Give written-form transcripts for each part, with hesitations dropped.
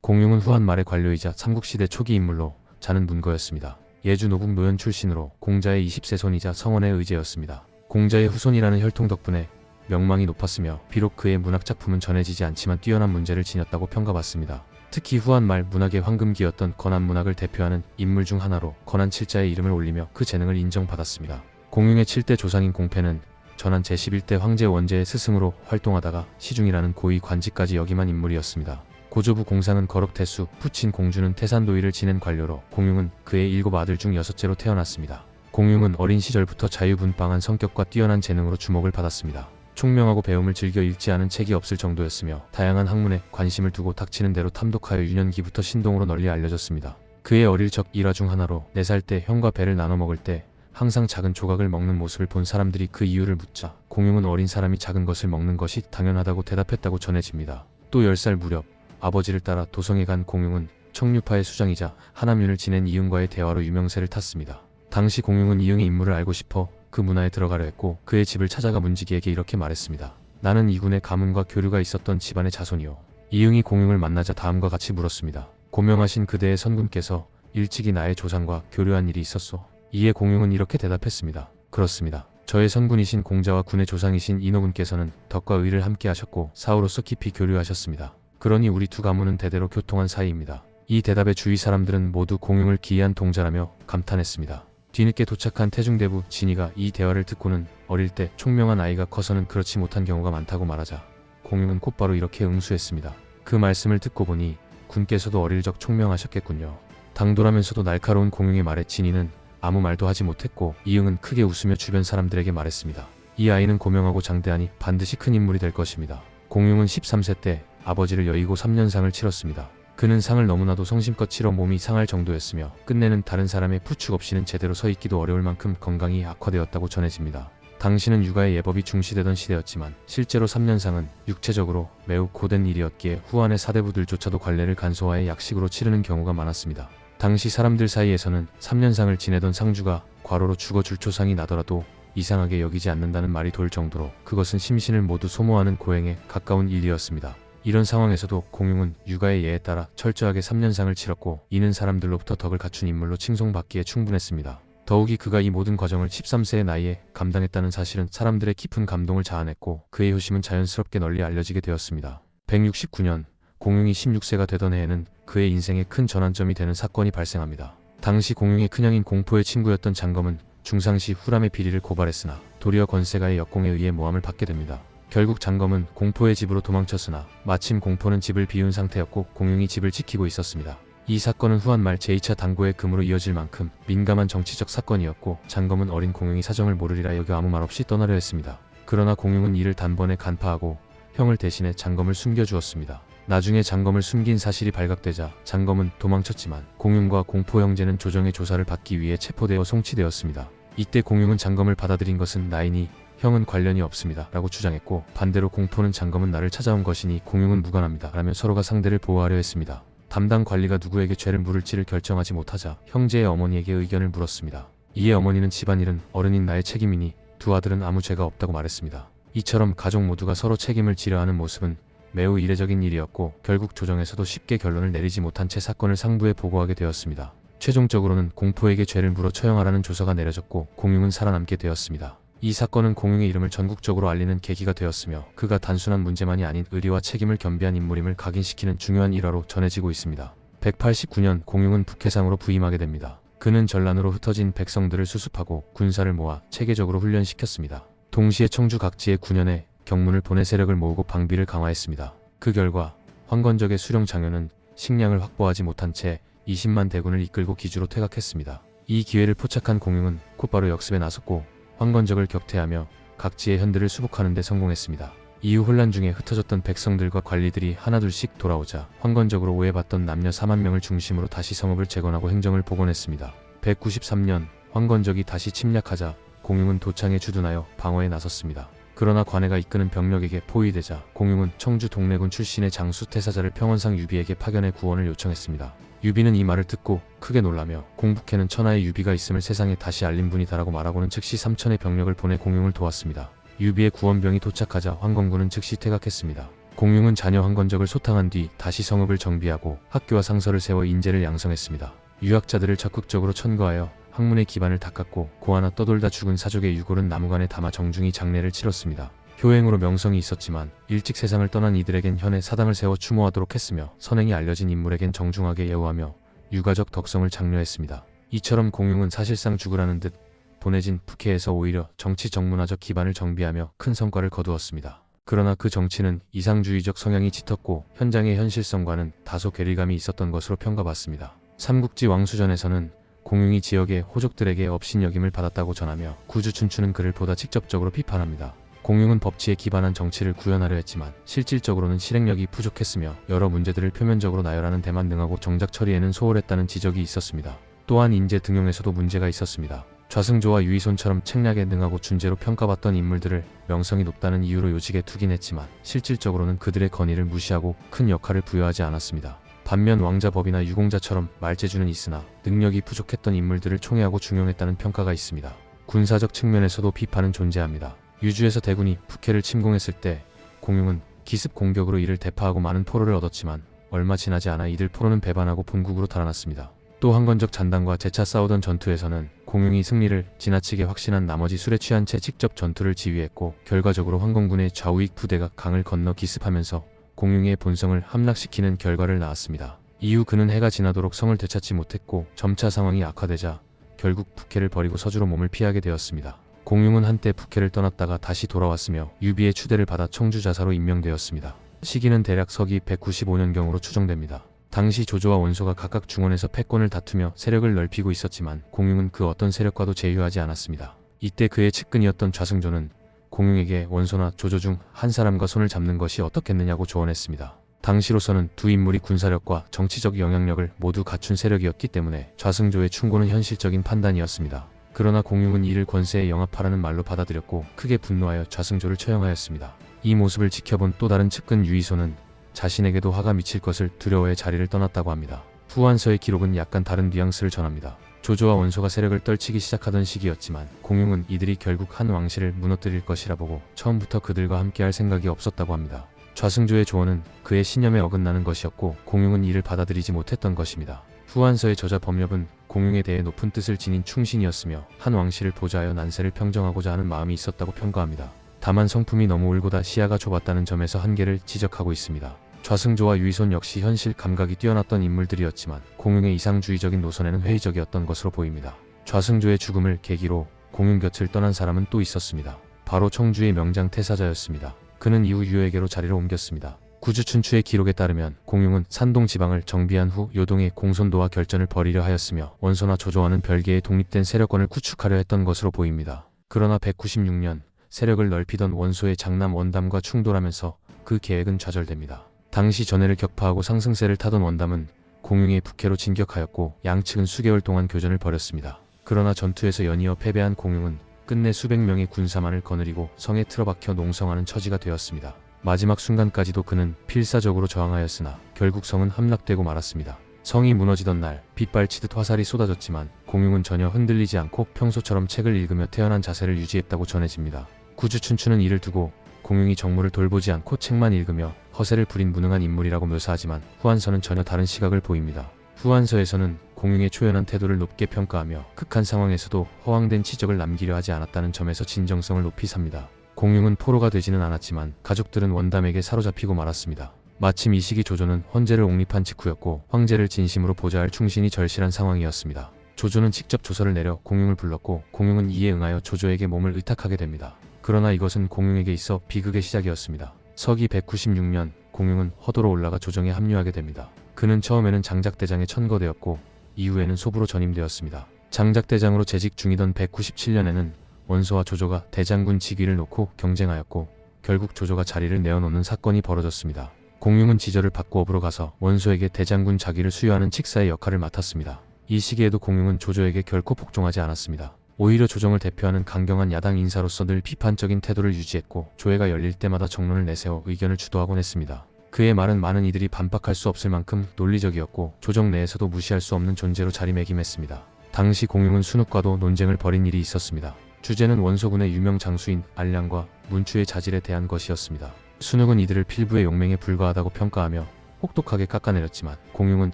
공용은 후한 말의 관료이자 삼국시대 초기 인물로 자는 문거였습니다. 예주 노국 노연 출신으로 공자의 20세 손이자 성원의 의제였습니다. 공자의 후손이라는 혈통 덕분에 명망이 높았으며 비록 그의 문학작품은 전해지지 않지만 뛰어난 문제를 지녔다고 평가받습니다. 특히 후한 말 문학의 황금기였던 건한문학을 대표하는 인물 중 하나로 건한 칠자의 이름을 올리며 그 재능을 인정받았습니다. 공용의 7대 조상인 공패는 전한 제11대 황제 원제의 스승으로 활동하다가 시중이라는 고위 관직까지 역임한 인물이었습니다. 고조부 공상은 거륵태수, 부친 공주는 태산도의를 지낸 관료로 공용은 그의 7아들 중 6째로 태어났습니다. 공용은 어린 시절부터 자유분방한 성격과 뛰어난 재능으로 주목을 받았습니다. 총명하고 배움을 즐겨 읽지 않은 책이 없을 정도였으며 다양한 학문에 관심을 두고 닥치는 대로 탐독하여 유년기부터 신동으로 널리 알려졌습니다. 그의 어릴 적 일화 중 하나로 4살 때 형과 배를 나눠 먹을 때 항상 작은 조각을 먹는 모습을 본 사람들이 그 이유를 묻자 공용은 어린 사람이 작은 것을 먹는 것이 당연하다고 대답했다고 전해집니다. 또 10살 무렵 아버지를 따라 도성에 간 공용은 청류파의 수장이자 하남윤을 지낸 이응과의 대화로 유명세를 탔습니다. 당시 공용은 이응의 인물을 알고 싶어 그 문화에 들어가려 했고 그의 집을 찾아가 문지기에게 이렇게 말했습니다. 나는 이군의 가문과 교류가 있었던 집안의 자손이요. 이응이 공용을 만나자 다음과 같이 물었습니다. 고명하신 그대의 선군께서 일찍이 나의 조상과 교류한 일이 있었소? 이에 공용은 이렇게 대답했습니다. 그렇습니다. 저의 선군이신 공자와 군의 조상이신 인호군께서는 덕과 의를 함께 하셨고 사후로서 깊이 교류하셨습니다. 그러니 우리 두 가문은 대대로 교통한 사이입니다. 이 대답에 주위 사람들은 모두 공용을 기이한 동자라며 감탄했습니다. 뒤늦게 도착한 태중대부 진이가 이 대화를 듣고는 어릴 때 총명한 아이가 커서는 그렇지 못한 경우가 많다고 말하자 공용은 곧바로 이렇게 응수했습니다. 그 말씀을 듣고 보니 군께서도 어릴 적 총명하셨겠군요. 당돌하면서도 날카로운 공용의 말에 진이는 아무 말도 하지 못했고 이응은 크게 웃으며 주변 사람들에게 말했습니다. 이 아이는 고명하고 장대하니 반드시 큰 인물이 될 것입니다. 공용은 13세 때 아버지를 여의고 3년상을 치렀습니다. 그는 상을 너무나도 성심껏 치러 몸이 상할 정도였으며 끝내는 다른 사람의 부축 없이는 제대로 서 있기도 어려울 만큼 건강이 악화되었다고 전해집니다. 당시는 육아의 예법이 중시되던 시대였지만 실제로 3년상은 육체적으로 매우 고된 일이었기에 후한의 사대부들조차도 관례를 간소화해 약식으로 치르는 경우가 많았습니다. 당시 사람들 사이에서는 3년상을 지내던 상주가 과로로 죽어 줄초상이 나더라도 이상하게 여기지 않는다는 말이 돌 정도로 그것은 심신을 모두 소모하는 고행에 가까운 일이었습니다. 이런 상황에서도 공용은 육아의 예에 따라 철저하게 3년상을 치렀고 이는 사람들로부터 덕을 갖춘 인물로 칭송받기에 충분했습니다. 더욱이 그가 이 모든 과정을 13세의 나이에 감당했다는 사실은 사람들의 깊은 감동을 자아냈고 그의 효심은 자연스럽게 널리 알려지게 되었습니다. 169년 공용이 16세가 되던 해에는 그의 인생에 큰 전환점이 되는 사건이 발생합니다. 당시 공용의 큰형인 공포의 친구였던 장검은 중상시 후람의 비리를 고발했으나 도리어 권세가의 역공에 의해 모함을 받게 됩니다. 결국 장검은 공포의 집으로 도망쳤으나 마침 공포는 집을 비운 상태였고 공용이 집을 지키고 있었습니다. 이 사건은 후한 말 제2차 당고의 금으로 이어질 만큼 민감한 정치적 사건이었고 장검은 어린 공용이 사정을 모르리라 여겨 아무 말 없이 떠나려 했습니다. 그러나 공용은 이를 단번에 간파하고 형을 대신해 장검을 숨겨주었습니다. 나중에 장검을 숨긴 사실이 발각되자 장검은 도망쳤지만 공용과 공포 형제는 조정의 조사를 받기 위해 체포되어 송치되었습니다. 이때 공용은 장검을 받아들인 것은 나이니 형은 관련이 없습니다 라고 주장했고 반대로 공포는 장검은 나를 찾아온 것이니 공용은 무관합니다 라며 서로가 상대를 보호하려 했습니다. 담당 관리가 누구에게 죄를 물을지를 결정하지 못하자 형제의 어머니에게 의견을 물었습니다. 이에 어머니는 집안일은 어른인 나의 책임이니 두 아들은 아무 죄가 없다고 말했습니다. 이처럼 가족 모두가 서로 책임을 지려 하는 모습은 매우 이례적인 일이었고 결국 조정에서도 쉽게 결론을 내리지 못한 채 사건을 상부에 보고하게 되었습니다. 최종적으로는 공포에게 죄를 물어 처형하라는 조서가 내려졌고 공용은 살아남게 되었습니다. 이 사건은 공용의 이름을 전국적으로 알리는 계기가 되었으며 그가 단순한 문제만이 아닌 의리와 책임을 겸비한 인물임을 각인시키는 중요한 일화로 전해지고 있습니다. 189년 공용은 북해상으로 부임하게 됩니다. 그는 전란으로 흩어진 백성들을 수습하고 군사를 모아 체계적으로 훈련시켰습니다. 동시에 청주 각지에 9년에 경문을 보내 세력을 모으고 방비를 강화했습니다. 그 결과 황건적의 수령 장교는 식량을 확보하지 못한 채 20만 대군을 이끌고 기주로 퇴각했습니다. 이 기회를 포착한 공용은 곧바로 역습에 나섰고 황건적을 격퇴하며 각지의 현들을 수복하는 데 성공했습니다. 이후 혼란 중에 흩어졌던 백성들과 관리들이 하나둘씩 돌아오자 황건적으로 오해받던 남녀 4만 명을 중심으로 다시 성읍을 재건하고 행정을 복원했습니다. 193년 황건적이 다시 침략하자 공용은 도창에 주둔하여 방어에 나섰습니다. 그러나 관해가 이끄는 병력에게 포위되자 공용은 청주 동래군 출신의 장수 태사자를 평원상 유비에게 파견해 구원을 요청했습니다. 유비는 이 말을 듣고 크게 놀라며 공북해는 천하의 유비가 있음을 세상에 다시 알린 분이다라고 말하고는 즉시 3천의 병력을 보내 공용을 도왔습니다. 유비의 구원병이 도착하자 황건군은 즉시 퇴각했습니다. 공융은 자녀 황건적을 소탕한 뒤 다시 성읍을 정비하고 학교와 상서를 세워 인재를 양성했습니다. 유학자들을 적극적으로 천거하여 학문의 기반을 닦았고 고아나 떠돌다 죽은 사족의 유골은 나무관에 담아 정중히 장례를 치렀습니다. 효행으로 명성이 있었지만 일찍 세상을 떠난 이들에겐 현에 사당을 세워 추모하도록 했으며 선행이 알려진 인물에겐 정중하게 예우하며 유가적 덕성을 장려했습니다. 이처럼 공융은 사실상 죽으라는 듯 보내진 북해에서 오히려 정치 정문화적 기반을 정비하며 큰 성과를 거두었습니다. 그러나 그 정치는 이상주의적 성향이 짙었고 현장의 현실성과는 다소 괴리감이 있었던 것으로 평가받습니다. 삼국지 왕수전에서는 공융이 지역의 호족들에게 업신여김을 받았다고 전하며 구주춘추는 그를 보다 직접적으로 비판합니다. 공융은 법치에 기반한 정치를 구현하려 했지만 실질적으로는 실행력이 부족했으며 여러 문제들을 표면적으로 나열하는 데만 능하고 정작 처리에는 소홀했다는 지적이 있었습니다. 또한 인재 등용에서도 문제가 있었습니다. 좌승조와 유이손처럼 책략에 능하고 준재로 평가받던 인물들을 명성이 높다는 이유로 요직에 두긴 했지만 실질적으로는 그들의 건의를 무시하고 큰 역할을 부여하지 않았습니다. 반면 왕자법이나 유공자처럼 말재주는 있으나 능력이 부족했던 인물들을 총애하고 중용했다는 평가가 있습니다. 군사적 측면에서도 비판은 존재합니다. 유주에서 대군이 북해를 침공했을 때 공융은 기습 공격으로 이를 대파하고 많은 포로를 얻었지만 얼마 지나지 않아 이들 포로는 배반하고 본국으로 달아났습니다. 또 황건적 잔당과 재차 싸우던 전투에서는 공융이 승리를 지나치게 확신한 나머지 술에 취한 채 직접 전투를 지휘했고 결과적으로 황건군의 좌우익 부대가 강을 건너 기습하면서 공융의 본성을 함락시키는 결과를 낳았습니다. 이후 그는 해가 지나도록 성을 되찾지 못했고 점차 상황이 악화되자 결국 북해를 버리고 서주로 몸을 피하게 되었습니다. 공융은 한때 북해를 떠났다가 다시 돌아왔으며 유비의 추대를 받아 청주자사로 임명되었습니다. 시기는 대략 서기 195년경으로 추정됩니다. 당시 조조와 원소가 각각 중원에서 패권을 다투며 세력을 넓히고 있었지만 공융은 그 어떤 세력과도 제휴하지 않았습니다. 이때 그의 측근이었던 좌승조는 공융에게 원소나 조조 중 한 사람과 손을 잡는 것이 어떻겠느냐고 조언했습니다. 당시로서는 두 인물이 군사력과 정치적 영향력을 모두 갖춘 세력이었기 때문에 좌승조의 충고는 현실적인 판단이었습니다. 그러나 공융은 이를 권세에 영합하라는 말로 받아들였고 크게 분노하여 좌승조를 처형하였습니다. 이 모습을 지켜본 또 다른 측근 유이소는 자신에게도 화가 미칠 것을 두려워해 자리를 떠났다고 합니다. 후한서의 기록은 약간 다른 뉘앙스를 전합니다. 조조와 원소가 세력을 떨치기 시작하던 시기였지만 공융은 이들이 결국 한 왕실을 무너뜨릴 것이라 보고 처음부터 그들과 함께할 생각이 없었다고 합니다. 좌승조의 조언은 그의 신념에 어긋나는 것이었고 공융은 이를 받아들이지 못했던 것입니다. 후한서의 저자 범렵은 공융에 대해 높은 뜻을 지닌 충신이었으며 한 왕실을 보좌하여 난세를 평정하고자 하는 마음이 있었다고 평가합니다. 다만 성품이 너무 울고다 시야가 좁았다는 점에서 한계를 지적하고 있습니다. 좌승조와 유이손 역시 현실 감각이 뛰어났던 인물들이었지만 공융의 이상주의적인 노선에는 회의적이었던 것으로 보입니다. 좌승조의 죽음을 계기로 공융 곁을 떠난 사람은 또 있었습니다. 바로 청주의 명장 태사자였습니다. 그는 이후 유에게로 자리를 옮겼습니다. 구주춘추의 기록에 따르면 공융은 산동 지방을 정비한 후 요동의 공손도와 결전을 벌이려 하였으며 원소나 조조와는 별개의 독립된 세력권을 구축하려 했던 것으로 보입니다. 그러나 196년 세력을 넓히던 원소의 장남 원담과 충돌하면서 그 계획은 좌절됩니다. 당시 전해를 격파하고 상승세를 타던 원담은 공융의 북해로 진격하였고 양측은 수개월 동안 교전을 벌였습니다. 그러나 전투에서 연이어 패배한 공융은 끝내 수백 명의 군사만을 거느리고 성에 틀어박혀 농성하는 처지가 되었습니다. 마지막 순간까지도 그는 필사적으로 저항하였으나 결국 성은 함락되고 말았습니다. 성이 무너지던 날 빗발치듯 화살이 쏟아졌지만 공융은 전혀 흔들리지 않고 평소처럼 책을 읽으며 태연한 자세를 유지했다고 전해집니다. 구주춘추는 이를 두고 공융이 정무를 돌보지 않고 책만 읽으며 허세를 부린 무능한 인물이라고 묘사하지만 후한서는 전혀 다른 시각을 보입니다. 후한서에서는 공융의 초연한 태도를 높게 평가하며 극한 상황에서도 허황된 치적을 남기려 하지 않았다는 점에서 진정성을 높이 삽니다. 공융은 포로가 되지는 않았지만 가족들은 원담에게 사로잡히고 말았습니다. 마침 이 시기 조조는 헌제를 옹립한 직후였고 황제를 진심으로 보좌할 충신이 절실한 상황이었습니다. 조조는 직접 조서를 내려 공융을 불렀고 공융은 이에 응하여 조조에게 몸을 의탁하게 됩니다. 그러나 이것은 공융에게 있어 비극의 시작이었습니다. 서기 196년 공융은 허도로 올라가 조정에 합류하게 됩니다. 그는 처음에는 장작대장에 천거되었고 이후에는 소부로 전임되었습니다. 장작대장으로 재직 중이던 197년에는 원소와 조조가 대장군 직위를 놓고 경쟁하였고 결국 조조가 자리를 내어놓는 사건이 벌어졌습니다. 공융은 지절을 받고 업으로 가서 원소에게 대장군 자기를 수여하는 칙사의 역할을 맡았습니다. 이 시기에도 공융은 조조에게 결코 복종하지 않았습니다. 오히려 조정을 대표하는 강경한 야당 인사로서 늘 비판적인 태도를 유지했고 조회가 열릴 때마다 정론을 내세워 의견을 주도하곤 했습니다. 그의 말은 많은 이들이 반박할 수 없을 만큼 논리적이었고 조정 내에서도 무시할 수 없는 존재로 자리매김했습니다. 당시 공융은 순욱과도 논쟁을 벌인 일이 있었습니다. 주제는 원소군의 유명 장수인 알량과 문추의 자질에 대한 것이었습니다. 순욱은 이들을 필부의 용맹에 불과하다고 평가하며 혹독하게 깎아내렸지만 공용은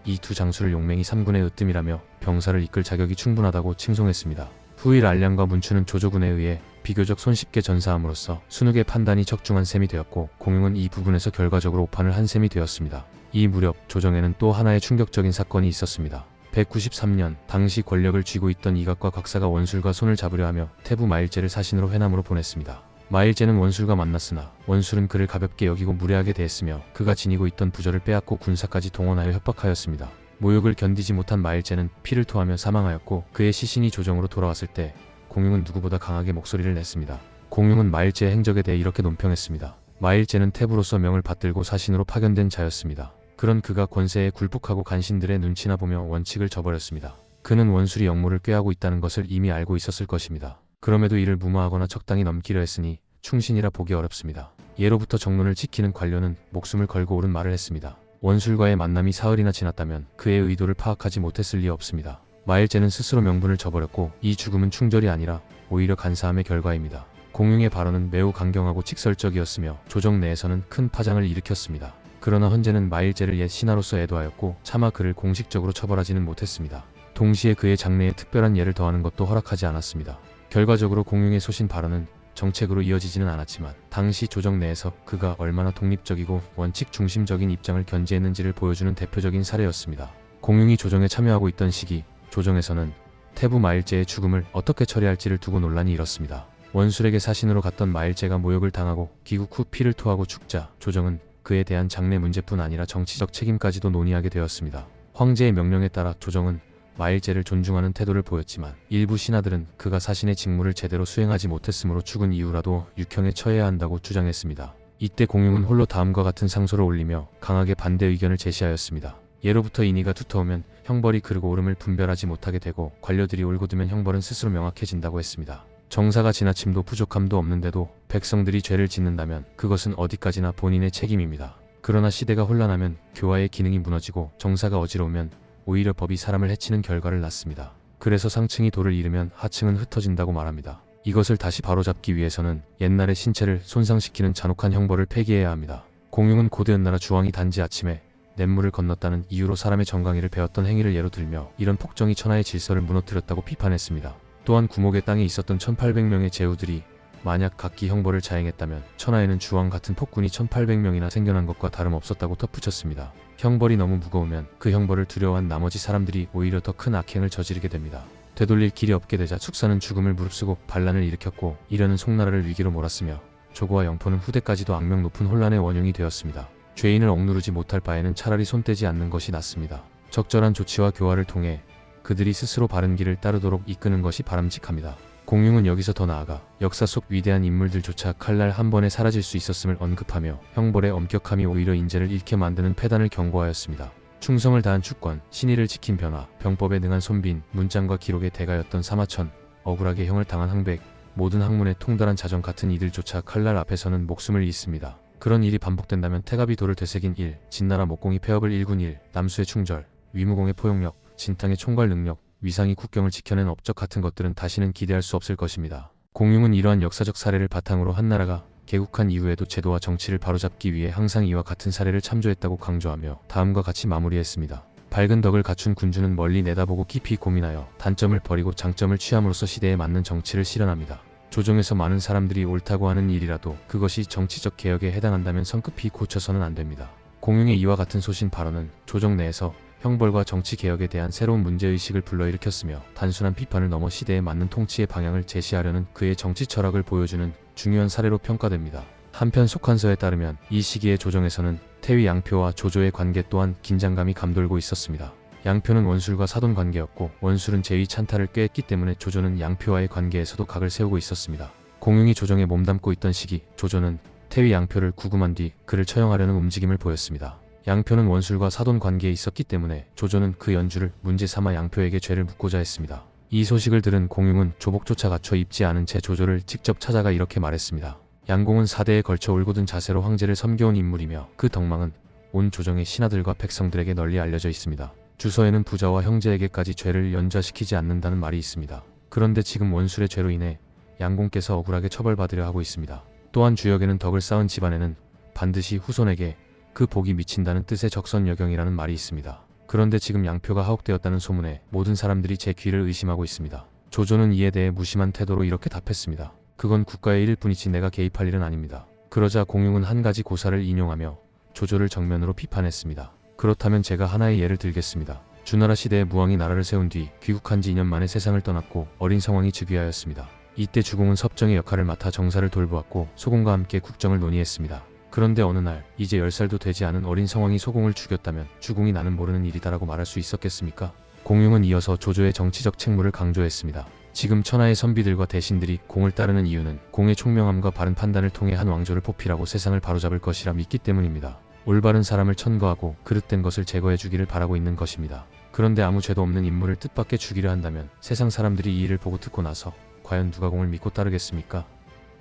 이 두 장수를 용맹이 3군의 으뜸이라며 병사를 이끌 자격이 충분하다고 칭송했습니다. 후일 알량과 문추는 조조군에 의해 비교적 손쉽게 전사함으로써 순욱의 판단이 적중한 셈이 되었고 공용은 이 부분에서 결과적으로 오판을 한 셈이 되었습니다. 이 무렵 조정에는 또 하나의 충격적인 사건이 있었습니다. 193년 당시 권력을 쥐고 있던 이각과 곽사가 원술과 손을 잡으려 하며 태부 마일제를 사신으로 회남으로 보냈습니다. 마일제는 원술과 만났으나 원술은 그를 가볍게 여기고 무례하게 대했으며 그가 지니고 있던 부저를 빼앗고 군사까지 동원하여 협박하였습니다. 모욕을 견디지 못한 마일제는 피를 토하며 사망하였고 그의 시신이 조정으로 돌아왔을 때 공용은 누구보다 강하게 목소리를 냈습니다. 공용은 마일제의 행적에 대해 이렇게 논평했습니다. 마일제는 태부로서 명을 받들고 사신으로 파견된 자였습니다. 그런 그가 권세에 굴복하고 간신들의 눈치나 보며 원칙을 저버렸습니다. 그는 원술이 역모를 꾀하고 있다는 것을 이미 알고 있었을 것입니다. 그럼에도 이를 무마하거나 적당히 넘기려 했으니 충신이라 보기 어렵습니다. 예로부터 정론을 지키는 관료는 목숨을 걸고 옳은 말을 했습니다. 원술과의 만남이 사흘이나 지났다면 그의 의도를 파악하지 못했을 리 없습니다. 마일제는 스스로 명분을 저버렸고 이 죽음은 충절이 아니라 오히려 간사함의 결과입니다. 공용의 발언은 매우 강경하고 직설적이었으며 조정 내에서는 큰 파장을 일으켰습니다. 그러나 헌재는 마일제를 옛 신하로서 애도하였고 차마 그를 공식적으로 처벌하지는 못했습니다. 동시에 그의 장래에 특별한 예를 더하는 것도 허락하지 않았습니다. 결과적으로 공용의 소신 발언은 정책으로 이어지지는 않았지만 당시 조정 내에서 그가 얼마나 독립적이고 원칙 중심적인 입장을 견지했는지를 보여주는 대표적인 사례였습니다. 공용이 조정에 참여하고 있던 시기 조정에서는 태부 마일제의 죽음을 어떻게 처리할지를 두고 논란이 일었습니다. 원술에게 사신으로 갔던 마일제가 모욕을 당하고 귀국 후 피를 토하고 죽자 조정은 그에 대한 장래 문제뿐 아니라 정치적 책임까지도 논의하게 되었습니다. 황제의 명령에 따라 조정은 마일제를 존중하는 태도를 보였지만 일부 신하들은 그가 사신의 직무를 제대로 수행하지 못했으므로 죽은 이후라도 육형에 처해야 한다고 주장했습니다. 이때 공용은 홀로 다음과 같은 상소를 올리며 강하게 반대 의견을 제시하였습니다. 예로부터 인의가 두터우면 형벌이 그르고 오름을 분별하지 못하게 되고 관료들이 올고두면 형벌은 스스로 명확해진다고 했습니다. 정사가 지나침도 부족함도 없는데도 백성들이 죄를 짓는다면 그것은 어디까지나 본인의 책임입니다. 그러나 시대가 혼란하면 교화의 기능이 무너지고 정사가 어지러우면 오히려 법이 사람을 해치는 결과를 낳습니다. 그래서 상층이 도를 잃으면 하층은 흩어진다고 말합니다. 이것을 다시 바로잡기 위해서는 옛날의 신체를 손상시키는 잔혹한 형벌을 폐기해야 합니다. 공용은 고대 연나라 주왕이 단지 아침에 냇물을 건넜다는 이유로 사람의 정강이를 베었던 행위를 예로 들며 이런 폭정이 천하의 질서를 무너뜨렸다고 비판했습니다. 또한 구목의 땅에 있었던 1800명의 제후들이 만약 각기 형벌을 자행했다면 천하에는 주왕 같은 폭군이 1800명이나 생겨난 것과 다름없었다고 덧붙였습니다. 형벌이 너무 무거우면 그 형벌을 두려워한 나머지 사람들이 오히려 더 큰 악행을 저지르게 됩니다. 되돌릴 길이 없게 되자 축사는 죽음을 무릅쓰고 반란을 일으켰고 이려는 송나라를 위기로 몰았으며 조고와 영포는 후대까지도 악명 높은 혼란의 원흉이 되었습니다. 죄인을 억누르지 못할 바에는 차라리 손 떼지 않는 것이 낫습니다. 적절한 조치와 교화를 통해 그들이 스스로 바른 길을 따르도록 이끄는 것이 바람직합니다. 공용은 여기서 더 나아가 역사 속 위대한 인물들조차 칼날 한 번에 사라질 수 있었음을 언급하며 형벌의 엄격함이 오히려 인재를 잃게 만드는 패단을 경고하였습니다. 충성을 다한 축권, 신의를 지킨 변화, 병법에 능한 손빈, 문장과 기록의 대가였던 사마천, 억울하게 형을 당한 항백, 모든 학문의 통달한 자정 같은 이들조차 칼날 앞에서는 목숨을 잃습니다. 그런 일이 반복된다면 태갑이 돌을 되새긴 일, 진나라 목공이 폐업을 일군 일, 남수의 충절, 위무공의 포용력, 진탕의 총괄 능력, 위상이 국경을 지켜낸 업적 같은 것들은 다시는 기대할 수 없을 것입니다. 공용은 이러한 역사적 사례를 바탕으로 한나라가 개국한 이후에도 제도와 정치를 바로잡기 위해 항상 이와 같은 사례를 참조했다고 강조하며 다음과 같이 마무리했습니다. 밝은 덕을 갖춘 군주는 멀리 내다보고 깊이 고민하여 단점을 버리고 장점을 취함으로써 시대에 맞는 정치를 실현합니다. 조정에서 많은 사람들이 옳다고 하는 일이라도 그것이 정치적 개혁에 해당한다면 성급히 고쳐서는 안 됩니다. 공용의 이와 같은 소신 발언은 조정 내에서 형벌과 정치개혁에 대한 새로운 문제의식을 불러일으켰으며 단순한 비판을 넘어 시대에 맞는 통치의 방향을 제시하려는 그의 정치 철학을 보여주는 중요한 사례로 평가됩니다. 한편 속한서에 따르면 이 시기의 조정에서는 태위 양표와 조조의 관계 또한 긴장감이 감돌고 있었습니다. 양표는 원술과 사돈 관계였고 원술은 제위 찬탈을 꾀했기 때문에 조조는 양표와의 관계에서도 각을 세우고 있었습니다. 공용이 조정에 몸담고 있던 시기 조조는 태위 양표를 구금한 뒤 그를 처형하려는 움직임을 보였습니다. 양표는 원술과 사돈 관계에 있었기 때문에 조조는 그 연주를 문제 삼아 양표에게 죄를 묻고자 했습니다. 이 소식을 들은 공용은 조복조차 갖춰 입지 않은 채 조조를 직접 찾아가 이렇게 말했습니다. 양공은 4대에 걸쳐 올곧은 자세로 황제를 섬겨온 인물이며 그 덕망은 온 조정의 신하들과 백성들에게 널리 알려져 있습니다. 주서에는 부자와 형제에게까지 죄를 연좌시키지 않는다는 말이 있습니다. 그런데 지금 원술의 죄로 인해 양공께서 억울하게 처벌받으려 하고 있습니다. 또한 주역에는 덕을 쌓은 집안에는 반드시 후손에게 그 복이 미친다는 뜻의 적선여경이라는 말이 있습니다. 그런데 지금 양표가 하옥되었다는 소문에 모든 사람들이 제 귀를 의심하고 있습니다. 조조는 이에 대해 무심한 태도로 이렇게 답했습니다. 그건 국가의 일일 뿐이지 내가 개입할 일은 아닙니다. 그러자 공용은 한 가지 고사를 인용하며 조조를 정면으로 비판했습니다. 그렇다면 제가 하나의 예를 들겠습니다. 주나라 시대에 무왕이 나라를 세운 뒤 귀국한 지 2년 만에 세상을 떠났고 어린 성왕이 즉위하였습니다. 이때 주공은 섭정의 역할을 맡아 정사를 돌보았고 소공과 함께 국정을 논의했습니다. 그런데 어느 날 이제 10살도 되지 않은 어린 성왕이 소공을 죽였다면 주공이 나는 모르는 일이다라고 말할 수 있었겠습니까? 공용은 이어서 조조의 정치적 책무를 강조했습니다. 지금 천하의 선비들과 대신들이 공을 따르는 이유는 공의 총명함과 바른 판단을 통해 한 왕조를 뽑히라고 세상을 바로잡을 것이라 믿기 때문입니다. 올바른 사람을 천거하고 그릇된 것을 제거해 주기를 바라고 있는 것입니다. 그런데 아무 죄도 없는 인물을 뜻밖의 죽이려 한다면 세상 사람들이 이 일을 보고 듣고 나서 과연 누가 공을 믿고 따르겠습니까?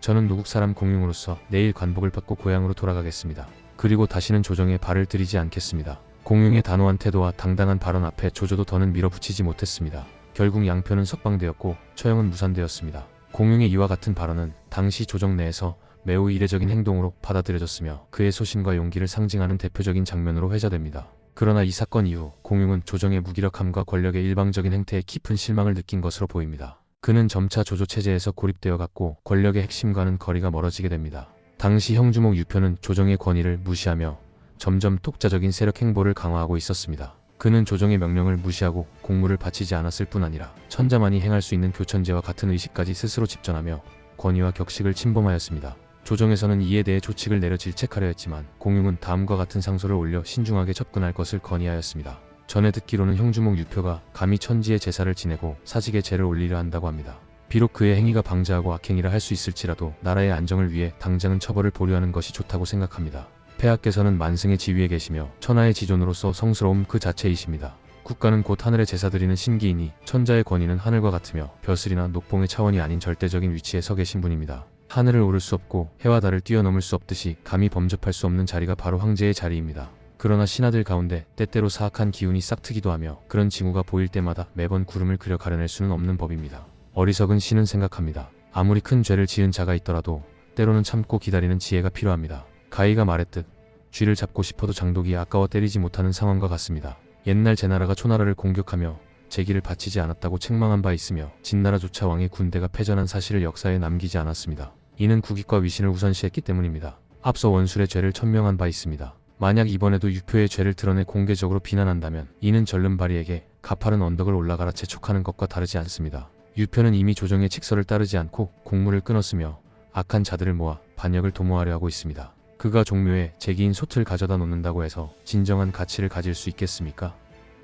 저는 노국 사람 공용으로서 내일 관복을 받고 고향으로 돌아가겠습니다. 그리고 다시는 조정에 발을 들이지 않겠습니다. 공용의 단호한 태도와 당당한 발언 앞에 조조도 더는 밀어붙이지 못했습니다. 결국 양표는 석방되었고 처형은 무산되었습니다. 공용의 이와 같은 발언은 당시 조정 내에서 매우 이례적인 행동으로 받아들여졌으며 그의 소신과 용기를 상징하는 대표적인 장면으로 회자됩니다. 그러나 이 사건 이후 공용은 조정의 무기력함과 권력의 일방적인 행태에 깊은 실망을 느낀 것으로 보입니다. 그는 점차 조조 체제에서 고립되어 갔고 권력의 핵심과는 거리가 멀어지게 됩니다. 당시 형주목 유표는 조정의 권위를 무시하며 점점 독자적인 세력 행보를 강화하고 있었습니다. 그는 조정의 명령을 무시하고 공무를 바치지 않았을 뿐 아니라 천자만이 행할 수 있는 교천제와 같은 의식까지 스스로 집전하며 권위와 격식을 침범하였습니다. 조정에서는 이에 대해 조칙을 내려 질책하려 했지만 공용은 다음과 같은 상소를 올려 신중하게 접근할 것을 건의하였습니다. 전에 듣기로는 형주목 유표가 감히 천지의 제사를 지내고 사직의 제를 올리려 한다고 합니다. 비록 그의 행위가 방자하고 악행이라 할 수 있을지라도 나라의 안정을 위해 당장은 처벌을 보류하는 것이 좋다고 생각합니다. 폐하께서는 만승의 지위에 계시며 천하의 지존으로서 성스러움 그 자체이십니다. 국가는 곧 하늘의 제사 드리는 신기이니 천자의 권위는 하늘과 같으며 벼슬이나 녹봉의 차원이 아닌 절대적인 위치에 서 계신 분입니다. 하늘을 오를 수 없고 해와 달을 뛰어넘을 수 없듯이 감히 범접할 수 없는 자리가 바로 황제의 자리입니다. 그러나 신하들 가운데 때때로 사악한 기운이 싹트기도 하며 그런 징후가 보일 때마다 매번 구름을 그려 가려낼 수는 없는 법입니다. 어리석은 신은 생각합니다. 아무리 큰 죄를 지은 자가 있더라도 때로는 참고 기다리는 지혜가 필요합니다. 가희가 말했듯 쥐를 잡고 싶어도 장독이 아까워 때리지 못하는 상황과 같습니다. 옛날 제나라가 초나라를 공격하며 제기를 바치지 않았다고 책망한 바 있으며 진나라조차 왕의 군대가 패전한 사실을 역사에 남기지 않았습니다. 이는 국익과 위신을 우선시했기 때문입니다. 앞서 원술의 죄를 천명한 바 있습니다. 만약 이번에도 유표의 죄를 드러내 공개적으로 비난한다면 이는 전름발이에게 가파른 언덕을 올라가라 재촉하는 것과 다르지 않습니다. 유표는 이미 조정의 칙서를 따르지 않고 공무를 끊었으며 악한 자들을 모아 반역을 도모하려 하고 있습니다. 그가 종묘에 제기인 솥을 가져다 놓는다고 해서 진정한 가치를 가질 수 있겠습니까?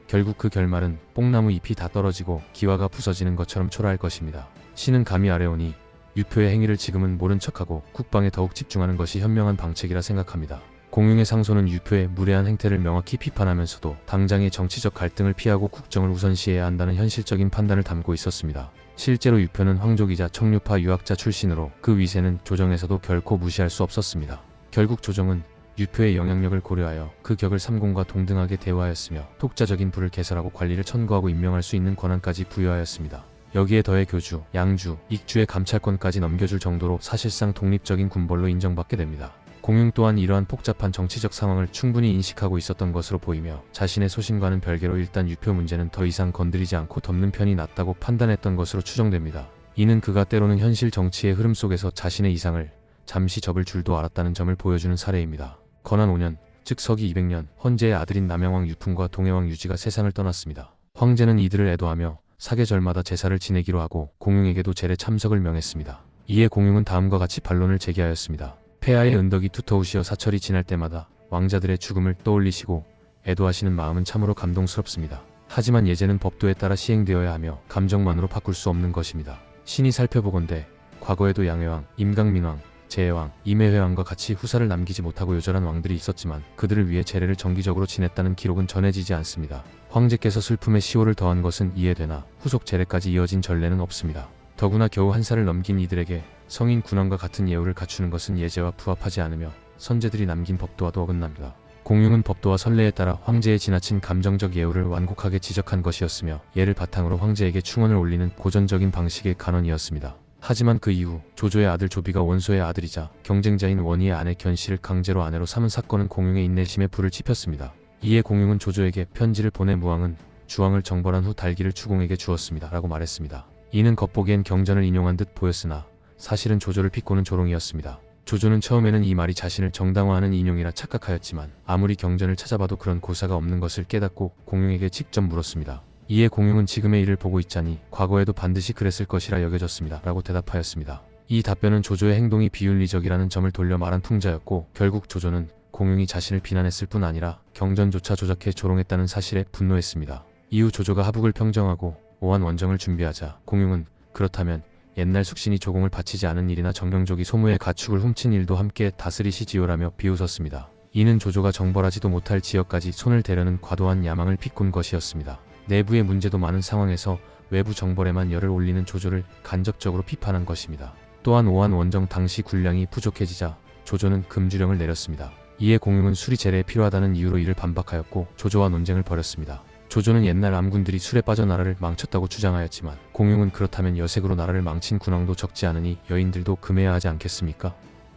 결국 그 결말은 뽕나무 잎이 다 떨어지고 기와가 부서지는 것처럼 초라할 것입니다. 신은 감히 아뢰오니 유표의 행위를 지금은 모른 척하고 국방에 더욱 집중하는 것이 현명한 방책이라 생각합니다. 공용의 상소는 유표의 무례한 행태를 명확히 비판하면서도 당장의 정치적 갈등을 피하고 국정을 우선시해야 한다는 현실적인 판단을 담고 있었습니다. 실제로 유표는 황족이자 청류파 유학자 출신으로 그 위세는 조정에서도 결코 무시할 수 없었습니다. 결국 조정은 유표의 영향력을 고려하여 그 격을 삼공과 동등하게 대우하였으며 독자적인 부를 개설하고 관리를 천거하고 임명할 수 있는 권한까지 부여하였습니다. 여기에 더해 교주, 양주, 익주의 감찰권까지 넘겨줄 정도로 사실상 독립적인 군벌로 인정받게 됩니다. 공용 또한 이러한 복잡한 정치적 상황을 충분히 인식하고 있었던 것으로 보이며 자신의 소신과는 별개로 일단 유표 문제는 더 이상 건드리지 않고 덮는 편이 낫다고 판단했던 것으로 추정됩니다. 이는 그가 때로는 현실 정치의 흐름 속에서 자신의 이상을 잠시 접을 줄도 알았다는 점을 보여주는 사례입니다. 건한 5년, 즉 서기 200년, 헌제의 아들인 남양왕 유풍과 동해왕 유지가 세상을 떠났습니다. 황제는 이들을 애도하며 사계절마다 제사를 지내기로 하고 공용에게도 제례 참석을 명했습니다. 이에 공용은 다음과 같이 반론을 제기하였습니다. 폐하의 은덕이 두터우시어 사철이 지날 때마다 왕자들의 죽음을 떠올리시고 애도하시는 마음은 참으로 감동스럽습니다. 하지만 예제는 법도에 따라 시행되어야 하며 감정만으로 바꿀 수 없는 것입니다. 신이 살펴보건대 과거에도 양해왕, 임강민왕, 제해왕, 임해회왕과 같이 후사를 남기지 못하고 요절한 왕들이 있었지만 그들을 위해 제례를 정기적으로 지냈다는 기록은 전해지지 않습니다. 황제께서 슬픔에 시호를 더한 것은 이해되나 후속 제례까지 이어진 전례는 없습니다. 더구나 겨우 한 살을 넘긴 이들에게 성인 군왕과 같은 예우를 갖추는 것은 예제와 부합하지 않으며 선제들이 남긴 법도와도 어긋납니다. 공용은 법도와 선례에 따라 황제의 지나친 감정적 예우를 완곡하게 지적한 것이었으며 이를 바탕으로 황제에게 충언을 올리는 고전적인 방식의 간언이었습니다. 하지만 그 이후 조조의 아들 조비가 원소의 아들이자 경쟁자인 원희의 아내 견씨를 강제로 아내로 삼은 사건은 공용의 인내심에 불을 지폈습니다. 이에 공용은 조조에게 편지를 보내 무왕은 주왕을 정벌한 후 달기를 추공에게 주었습니다 라고 말했습니다. 이는 겉보기엔 경전을 인용한 듯 보였으나 사실은 조조를 비꼬는 조롱이었습니다. 조조는 처음에는 이 말이 자신을 정당화하는 인용이라 착각하였지만 아무리 경전을 찾아봐도 그런 고사가 없는 것을 깨닫고 공용에게 직접 물었습니다. 이에 공용은 지금의 일을 보고 있자니 과거에도 반드시 그랬을 것이라 여겨졌습니다 라고 대답하였습니다. 이 답변은 조조의 행동이 비윤리적이라는 점을 돌려 말한 풍자였고, 결국 조조는 공용이 자신을 비난했을 뿐 아니라 경전조차 조작해 조롱했다는 사실에 분노했습니다. 이후 조조가 하북을 평정하고 오한 원정을 준비하자 공용은 그렇다면 옛날 숙신이 조공을 바치지 않은 일이나 정령족이 소무의 가축을 훔친 일도 함께 다스리시지요라며 비웃었습니다. 이는 조조가 정벌하지도 못할 지역까지 손을 대려는 과도한 야망을 비꾼 것이었습니다. 내부의 문제도 많은 상황에서 외부 정벌에만 열을 올리는 조조를 간접적으로 비판한 것입니다. 또한 오한 원정 당시 군량이 부족해지자 조조는 금주령을 내렸습니다. 이에 공용은 술이 재래에 필요하다는 이유로 이를 반박하였고 조조와 논쟁을 벌였습니다. 조조는 옛날 암군들이 술에 빠져 나라를 망쳤다고 주장하였지만 공용은 그렇다면 여색으로 나라를 망친 군왕도 적지 않으니 여인들도 금해야 하지 않겠습니까?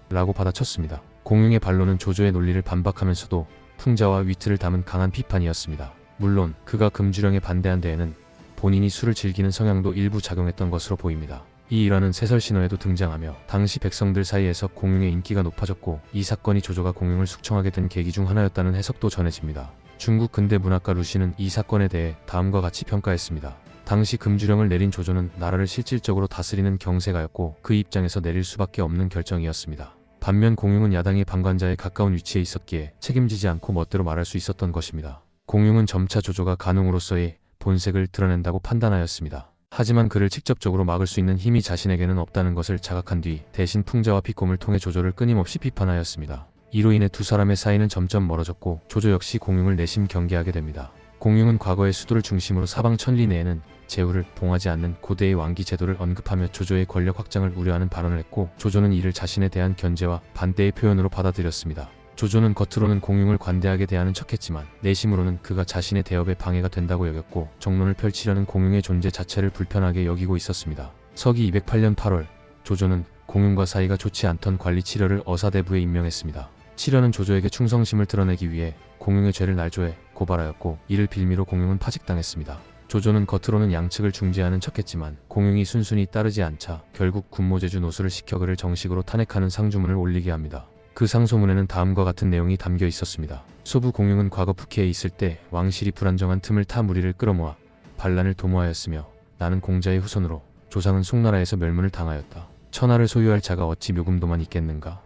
라고 받아쳤습니다. 공용의 반론은 조조의 논리를 반박하면서도 풍자와 위트를 담은 강한 비판이었습니다. 물론 그가 금주령에 반대한 데에는 본인이 술을 즐기는 성향도 일부 작용했던 것으로 보입니다. 이 일화는 세설신화에도 등장하며 당시 백성들 사이에서 공용의 인기가 높아졌고 이 사건이 조조가 공용을 숙청하게 된 계기 중 하나였다는 해석도 전해집니다. 중국 근대 문학가 루시는 이 사건에 대해 다음과 같이 평가했습니다. 당시 금주령을 내린 조조는 나라를 실질적으로 다스리는 경세가였고 그 입장에서 내릴 수밖에 없는 결정이었습니다. 반면 공용은 야당의 방관자에 가까운 위치에 있었기에 책임지지 않고 멋대로 말할 수 있었던 것입니다. 공용은 점차 조조가 간웅으로서의 본색을 드러낸다고 판단하였습니다. 하지만 그를 직접적으로 막을 수 있는 힘이 자신에게는 없다는 것을 자각한 뒤 대신 풍자와 비꼼을 통해 조조를 끊임없이 비판하였습니다. 이로 인해 두 사람의 사이는 점점 멀어졌고 조조 역시 공용을 내심 경계하게 됩니다. 공용은 과거의 수도를 중심으로 사방 천리 내에는 제후를 봉하지 않는 고대의 왕기 제도를 언급하며 조조의 권력 확장을 우려하는 발언을 했고 조조는 이를 자신에 대한 견제와 반대의 표현으로 받아들였습니다. 조조는 겉으로는 공용을 관대하게 대하는 척했지만 내심으로는 그가 자신의 대업에 방해가 된다고 여겼고 정론을 펼치려는 공용의 존재 자체를 불편하게 여기고 있었습니다. 서기 208년 8월 조조는 공용과 사이가 좋지 않던 관리 칠려를 어사대부에 임명했습니다. 칠려는 조조에게 충성심을 드러내기 위해 공용의 죄를 날조해 고발하였고 이를 빌미로 공용은 파직당했습니다. 조조는 겉으로는 양측을 중재하는 척했지만 공용이 순순히 따르지 않자 결국 군모제주 노수를 시켜 그를 정식으로 탄핵하는 상주문을 올리게 합니다. 그 상소문에는 다음과 같은 내용이 담겨 있었습니다. 소부 공용은 과거 북해에 있을 때 왕실이 불안정한 틈을 타 무리를 끌어모아 반란을 도모하였으며 나는 공자의 후손으로 조상은 송나라에서 멸문을 당하였다. 천하를 소유할 자가 어찌 묘금도만 있겠는가?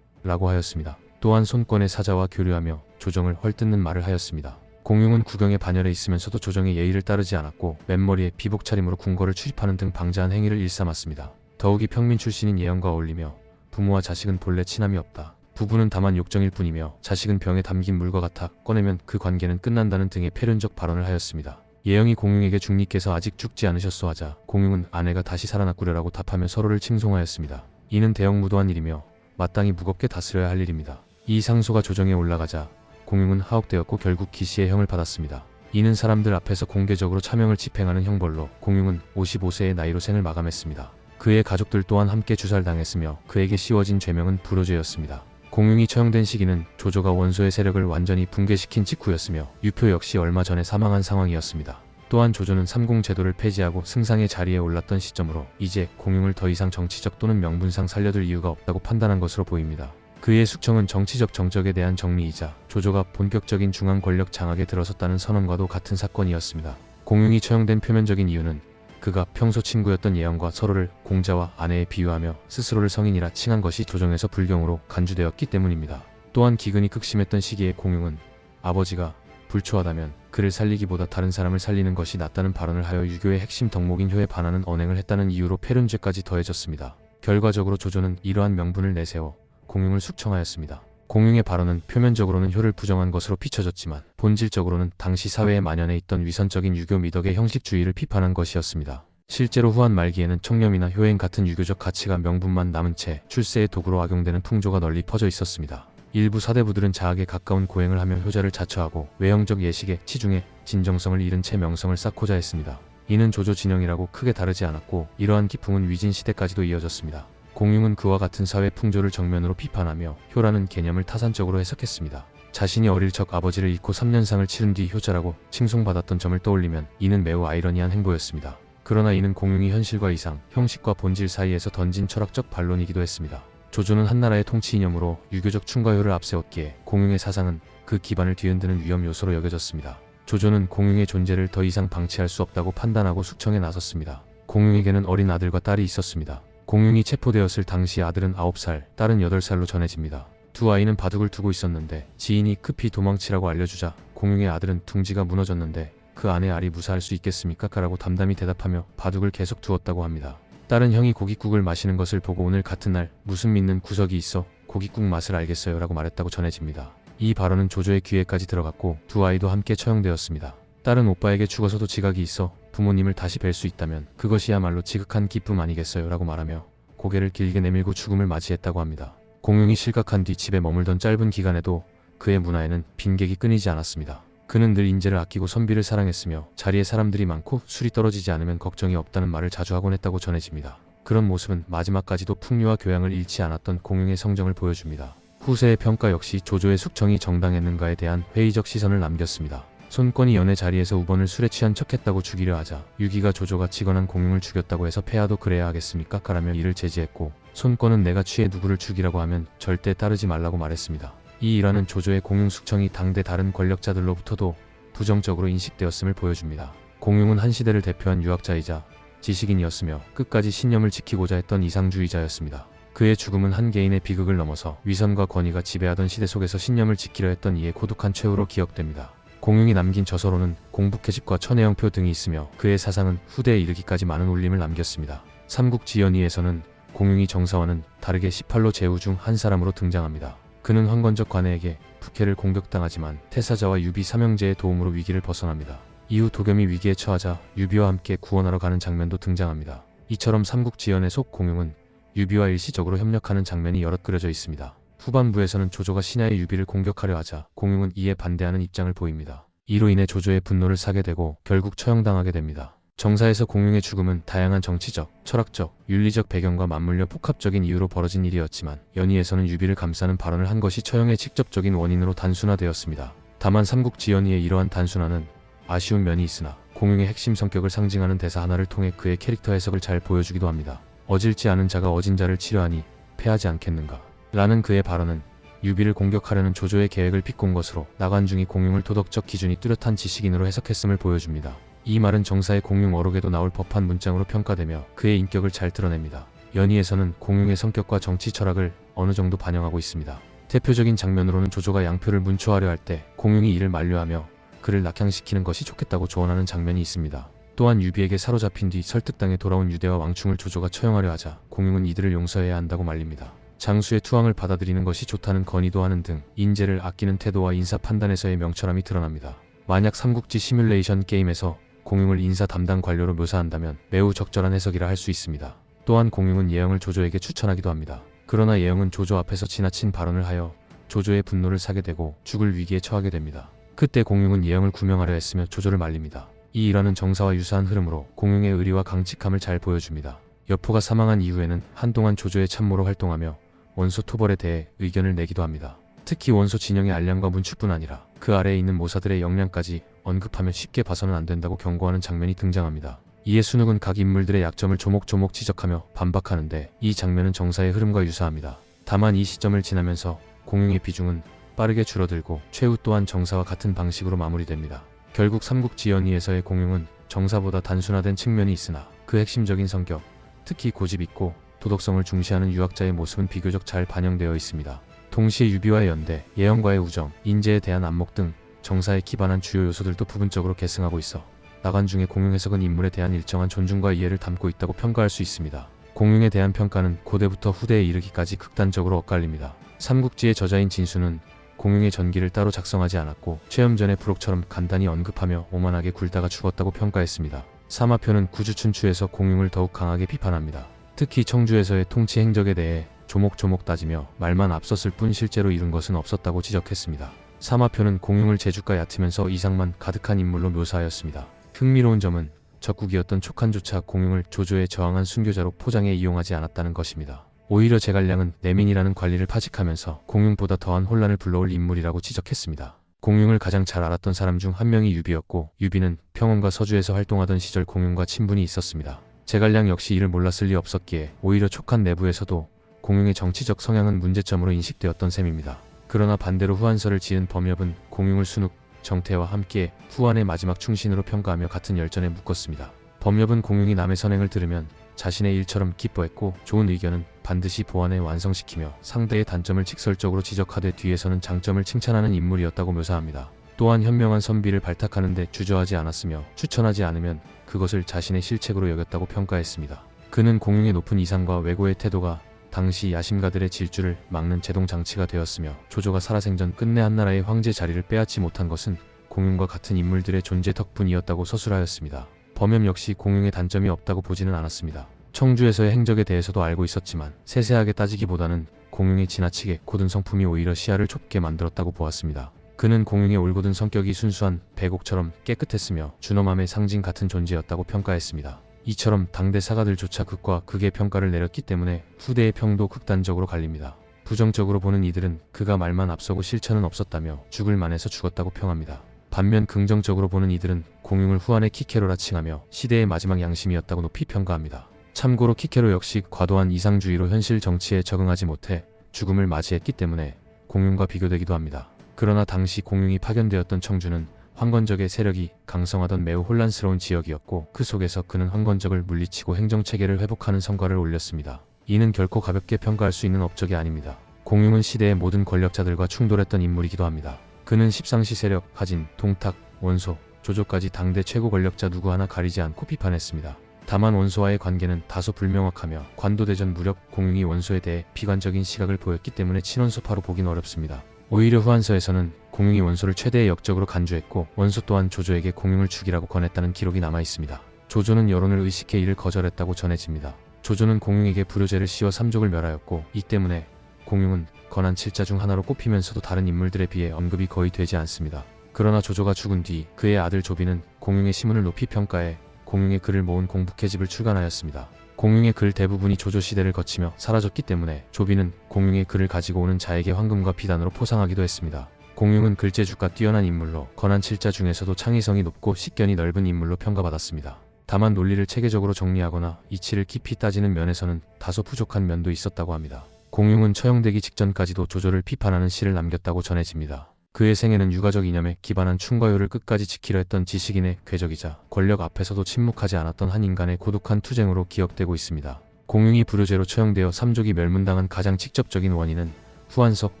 라고 하였습니다. 또한 손권의 사자와 교류하며 조정을 헐뜯는 말을 하였습니다. 공용은 국영의 반열에 있으면서도 조정의 예의를 따르지 않았고 맨머리에 비복 차림으로 궁궐을 출입하는 등 방자한 행위를 일삼았습니다. 더욱이 평민 출신인 예언과 어울리며 부모와 자식은 본래 친함이 없다. 부부는 다만 욕정일 뿐이며 자식은 병에 담긴 물과 같아 꺼내면 그 관계는 끝난다는 등의 패륜적 발언을 하였습니다. 예영이 공용에게 중리께서 아직 죽지 않으셨소 하자 공용은 아내가 다시 살아났구려라고 답하며 서로를 칭송하였습니다. 이는 대형무도한 일이며 마땅히 무겁게 다스려야 할 일입니다. 이 상소가 조정에 올라가자 공용은 하옥되었고 결국 기시의 형을 받았습니다. 이는 사람들 앞에서 공개적으로 차명을 집행하는 형벌로 공용은 55세의 나이로 생을 마감했습니다. 그의 가족들 또한 함께 주살당했으며 그에게 씌워진 죄명은 불효죄였습니다. 공용이 처형된 시기는 조조가 원소의 세력을 완전히 붕괴시킨 직후였으며 유표 역시 얼마 전에 사망한 상황이었습니다. 또한 조조는 삼공제도를 폐지하고 승상의 자리에 올랐던 시점으로 이제 공용을 더 이상 정치적 또는 명분상 살려둘 이유가 없다고 판단한 것으로 보입니다. 그의 숙청은 정치적 정적에 대한 정리이자 조조가 본격적인 중앙 권력 장악에 들어섰다는 선언과도 같은 사건이었습니다. 공용이 처형된 표면적인 이유는 그가 평소 친구였던 예언과 서로를 공자와 아내에 비유하며 스스로를 성인이라 칭한 것이 조정에서 불경으로 간주되었기 때문입니다. 또한 기근이 극심했던 시기에 공용은 아버지가 불초하다면 그를 살리기보다 다른 사람을 살리는 것이 낫다는 발언을 하여 유교의 핵심 덕목인 효에 반하는 언행을 했다는 이유로 패륜죄까지 더해졌습니다. 결과적으로 조조는 이러한 명분을 내세워 공용을 숙청하였습니다. 공용의 발언은 표면적으로는 효를 부정한 것으로 비춰졌지만 본질적으로는 당시 사회에 만연해 있던 위선적인 유교 미덕의 형식주의를 비판한 것이었습니다. 실제로 후한 말기에는 청렴이나 효행 같은 유교적 가치가 명분만 남은 채 출세의 도구로 악용되는 풍조가 널리 퍼져 있었습니다. 일부 사대부들은 자학에 가까운 고행을 하며 효자를 자처하고 외형적 예식에 치중해 진정성을 잃은 채 명성을 쌓고자 했습니다. 이는 조조 진영이라고 크게 다르지 않았고 이러한 기풍은 위진 시대까지도 이어졌습니다. 공융은 그와 같은 사회 풍조를 정면으로 비판하며 효라는 개념을 타산적으로 해석했습니다. 자신이 어릴 적 아버지를 잃고 3년상을 치른 뒤 효자라고 칭송받았던 점을 떠올리면 이는 매우 아이러니한 행보였습니다. 그러나 이는 공융이 현실과 이상, 형식과 본질 사이에서 던진 철학적 반론이기도 했습니다. 조조는 한나라의 통치 이념으로 유교적 충과효를 앞세웠기에 공융의 사상은 그 기반을 뒤흔드는 위험 요소로 여겨졌습니다. 조조는 공융의 존재를 더 이상 방치할 수 없다고 판단하고 숙청에 나섰습니다. 공융에게는 어린 아들과 딸이 있었습니다. 공융이 체포되었을 당시 아들은 9살, 딸은 8살로 전해집니다. 두 아이는 바둑을 두고 있었는데 지인이 급히 도망치라고 알려주자 공융의 아들은 둥지가 무너졌는데 그 안에 알이 무사할 수 있겠습니까? 라고 담담히 대답하며 바둑을 계속 두었다고 합니다. 딸은 형이 고깃국을 마시는 것을 보고 오늘 같은 날 무슨 믿는 구석이 있어 고깃국 맛을 알겠어요 라고 말했다고 전해집니다. 이 발언은 조조의 귀에까지 들어갔고 두 아이도 함께 처형되었습니다. 딸은 오빠에게 죽어서도 지각이 있어 부모님을 다시 뵐 수 있다면 그것이야말로 지극한 기쁨 아니겠어요 라고 말하며 고개를 길게 내밀고 죽음을 맞이했다고 합니다. 공융이 실각한 뒤 집에 머물던 짧은 기간에도 그의 문화에는 빈객이 끊이지 않았습니다. 그는 늘 인재를 아끼고 선비를 사랑했으며 자리에 사람들이 많고 술이 떨어지지 않으면 걱정이 없다는 말을 자주 하곤 했다고 전해집니다. 그런 모습은 마지막까지도 풍류와 교양을 잃지 않았던 공융의 성정을 보여줍니다. 후세의 평가 역시 조조의 숙청이 정당했는가에 대한 회의적 시선을 남겼습니다. 손권이 연애 자리에서 우번을 술에 취한 척했다고 죽이려 하자 유기가 조조가 직언한 공융을 죽였다고 해서 폐하도 그래야 하겠습니까? 라며 이를 제지했고 손권은 내가 취해 누구를 죽이라고 하면 절대 따르지 말라고 말했습니다. 이 일화는 조조의 공융 숙청이 당대 다른 권력자들로부터도 부정적으로 인식되었음을 보여줍니다. 공융은 한 시대를 대표한 유학자이자 지식인이었으며 끝까지 신념을 지키고자 했던 이상주의자였습니다. 그의 죽음은 한 개인의 비극을 넘어서 위선과 권위가 지배하던 시대 속에서 신념을 지키려 했던 이의 고독한 최후로 기억됩니다. 공융이 남긴 저서로는 공부계집과 천혜영표 등이 있으며 그의 사상은 후대에 이르기까지 많은 울림을 남겼습니다. 삼국지연의에서는 공융이 정사와는 다르게 18로 제후 중 한 사람으로 등장합니다. 그는 황건적 관에게 북해를 공격당하지만 태사자와 유비 삼형제의 도움으로 위기를 벗어납니다. 이후 도겸이 위기에 처하자 유비와 함께 구원하러 가는 장면도 등장합니다. 이처럼 삼국지연의 속 공융은 유비와 일시적으로 협력하는 장면이 여럿 그려져 있습니다. 후반부에서는 조조가 신하의 유비를 공격하려 하자 공융은 이에 반대하는 입장을 보입니다. 이로 인해 조조의 분노를 사게 되고 결국 처형당하게 됩니다. 정사에서 공융의 죽음은 다양한 정치적, 철학적, 윤리적 배경과 맞물려 복합적인 이유로 벌어진 일이었지만 연의에서는 유비를 감싸는 발언을 한 것이 처형의 직접적인 원인으로 단순화되었습니다. 다만 삼국지연의의 이러한 단순화는 아쉬운 면이 있으나 공융의 핵심 성격을 상징하는 대사 하나를 통해 그의 캐릭터 해석을 잘 보여주기도 합니다. 어질지 않은 자가 어진 자를 치료하니 패하지 않겠는가? 라는 그의 발언은 유비를 공격하려는 조조의 계획을 비꼰 것으로 나관중이 공융을 도덕적 기준이 뚜렷한 지식인으로 해석했음을 보여줍니다. 이 말은 정사의 공융 어록에도 나올 법한 문장으로 평가되며 그의 인격을 잘 드러냅니다. 연의에서는 공융의 성격과 정치 철학을 어느 정도 반영하고 있습니다. 대표적인 장면으로는 조조가 양표를 문초하려 할 때 공융이 이를 만류하며 그를 낙향시키는 것이 좋겠다고 조언하는 장면이 있습니다. 또한 유비에게 사로잡힌 뒤 설득당해 돌아온 유대와 왕충을 조조가 처형하려 하자 공융은 이들을 용서해야 한다고 말립니다. 장수의 투항을 받아들이는 것이 좋다는 건의도 하는 등 인재를 아끼는 태도와 인사 판단에서의 명철함이 드러납니다. 만약 삼국지 시뮬레이션 게임에서 공융을 인사 담당 관료로 묘사한다면 매우 적절한 해석이라 할 수 있습니다. 또한 공융은 예영을 조조에게 추천하기도 합니다. 그러나 예영은 조조 앞에서 지나친 발언을 하여 조조의 분노를 사게 되고 죽을 위기에 처하게 됩니다. 그때 공융은 예영을 구명하려 했으며 조조를 말립니다. 이 일화는 정사와 유사한 흐름으로 공융의 의리와 강직함을 잘 보여줍니다. 여포가 사망한 이후에는 한동안 조조의 참모로 활동하며 원소 토벌에 대해 의견을 내기도 합니다. 특히 원소 진영의 알량과 문축뿐 아니라 그 아래에 있는 모사들의 역량까지 언급하면 쉽게 봐서는 안 된다고 경고하는 장면이 등장합니다. 이에 순욱은 각 인물들의 약점을 조목조목 지적하며 반박하는데 이 장면은 정사의 흐름과 유사합니다. 다만 이 시점을 지나면서 공융의 비중은 빠르게 줄어들고 최후 또한 정사와 같은 방식으로 마무리됩니다. 결국 삼국지연의에서의 공융은 정사보다 단순화된 측면이 있으나 그 핵심적인 성격, 특히 고집있고 도덕성을 중시하는 유학자의 모습은 비교적 잘 반영되어 있습니다. 동시에 유비와의 연대, 예영과의 우정, 인재에 대한 안목 등 정사에 기반한 주요 요소들도 부분적으로 계승하고 있어 나관중의 공융 해석은 인물에 대한 일정한 존중과 이해를 담고 있다고 평가할 수 있습니다. 공융에 대한 평가는 고대부터 후대에 이르기까지 극단적으로 엇갈립니다. 삼국지의 저자인 진수는 공융의 전기를 따로 작성하지 않았고 최염전의 부록처럼 간단히 언급하며 오만하게 굴다가 죽었다고 평가했습니다. 사마표는 구주춘추에서 공융을 더욱 강하게 비판합니다. 특히 청주에서의 통치 행적에 대해 조목조목 따지며 말만 앞섰을 뿐 실제로 이룬 것은 없었다고 지적했습니다. 사마표는 공융을 재주가 얕으면서 이상만 가득한 인물로 묘사하였습니다. 흥미로운 점은 적국이었던 촉한조차 공용을 조조에 저항한 순교자로 포장해 이용하지 않았다는 것입니다. 오히려 제갈량은 내민이라는 관리를 파직하면서 공용보다 더한 혼란을 불러올 인물이라고 지적했습니다. 공용을 가장 잘 알았던 사람 중 한 명이 유비였고, 유비는 평원과 서주에서 활동하던 시절 공용과 친분이 있었습니다. 제갈량 역시 이를 몰랐을 리 없었기에 오히려 촉한 내부에서도 공용의 정치적 성향은 문제점으로 인식되었던 셈입니다. 그러나 반대로 후한서를 지은 범엽은 공용을 순욱, 정태와 함께 후한의 마지막 충신으로 평가하며 같은 열전에 묶었습니다. 범엽은 공용이 남의 선행을 들으면 자신의 일처럼 기뻐했고, 좋은 의견은 반드시 보완해 완성시키며 상대의 단점을 직설적으로 지적하되 뒤에서는 장점을 칭찬하는 인물이었다고 묘사합니다. 또한 현명한 선비를 발탁하는 데 주저하지 않았으며 추천하지 않으면 그것을 자신의 실책으로 여겼다고 평가했습니다. 그는 공용의 높은 이상과 외고의 태도가 당시 야심가들의 질주를 막는 제동장치가 되었으며, 조조가 살아생전 끝내 한나라의 황제 자리를 빼앗지 못한 것은 공용과 같은 인물들의 존재 덕분이었다고 서술하였습니다. 범엽 역시 공용의 단점이 없다고 보지는 않았습니다. 청주에서의 행적에 대해서도 알고 있었지만 세세하게 따지기보다는 공용의 지나치게 고든 성품이 오히려 시야를 좁게 만들었다고 보았습니다. 그는 공용의 올곧은 성격이 순수한 백옥처럼 깨끗했으며 준엄함의 상징 같은 존재였다고 평가했습니다. 이처럼 당대 사가들조차 극과 극의 평가를 내렸기 때문에 후대의 평도 극단적으로 갈립니다. 부정적으로 보는 이들은 그가 말만 앞서고 실천은 없었다며 죽을 만해서 죽었다고 평합니다. 반면 긍정적으로 보는 이들은 공용을 후한의 키케로라 칭하며 시대의 마지막 양심이었다고 높이 평가합니다. 참고로 키케로 역시 과도한 이상주의로 현실 정치에 적응하지 못해 죽음을 맞이했기 때문에 공용과 비교되기도 합니다. 그러나 당시 공용이 파견되었던 청주는 황건적의 세력이 강성하던 매우 혼란스러운 지역이었고, 그 속에서 그는 황건적을 물리치고 행정체계를 회복하는 성과를 올렸습니다. 이는 결코 가볍게 평가할 수 있는 업적이 아닙니다. 공용은 시대의 모든 권력자들과 충돌했던 인물이기도 합니다. 그는 십상시 세력, 하진, 동탁, 원소, 조조까지 당대 최고 권력자 누구 하나 가리지 않고 비판했습니다. 다만 원소와의 관계는 다소 불명확하며 관도대전 무렵 공용이 원소에 대해 비관적인 시각을 보였기 때문에 친원소파로 보긴 어렵습니다. 오히려 후한서에서는 공용이 원소를 최대의 역적으로 간주했고, 원소 또한 조조에게 공용을 죽이라고 권했다는 기록이 남아있습니다. 조조는 여론을 의식해 이를 거절했다고 전해집니다. 조조는 공용에게 불효죄를 씌워 삼족을 멸하였고, 이 때문에 공용은 건한 7자 중 하나로 꼽히면서도 다른 인물들에 비해 언급이 거의 되지 않습니다. 그러나 조조가 죽은 뒤 그의 아들 조비는 공용의 시문을 높이 평가해 공용의 글을 모은 공북해집을 출간하였습니다. 공용의 글 대부분이 조조시대를 거치며 사라졌기 때문에 조비는 공용의 글을 가지고 오는 자에게 황금과 비단으로 포상하기도 했습니다. 공용은 글재주가 뛰어난 인물로 건한 7자 중에서도 창의성이 높고 식견이 넓은 인물로 평가받았습니다. 다만 논리를 체계적으로 정리하거나 이치를 깊이 따지는 면에서는 다소 부족한 면도 있었다고 합니다. 공용은 처형되기 직전까지도 조조를 비판하는 시를 남겼다고 전해집니다. 그의 생애는 유가적 이념에 기반한 충과요를 끝까지 지키려 했던 지식인의 궤적이자 권력 앞에서도 침묵하지 않았던 한 인간의 고독한 투쟁으로 기억되고 있습니다. 공용이 불효죄로 처형되어 삼족이 멸문당한 가장 직접적인 원인은 후한석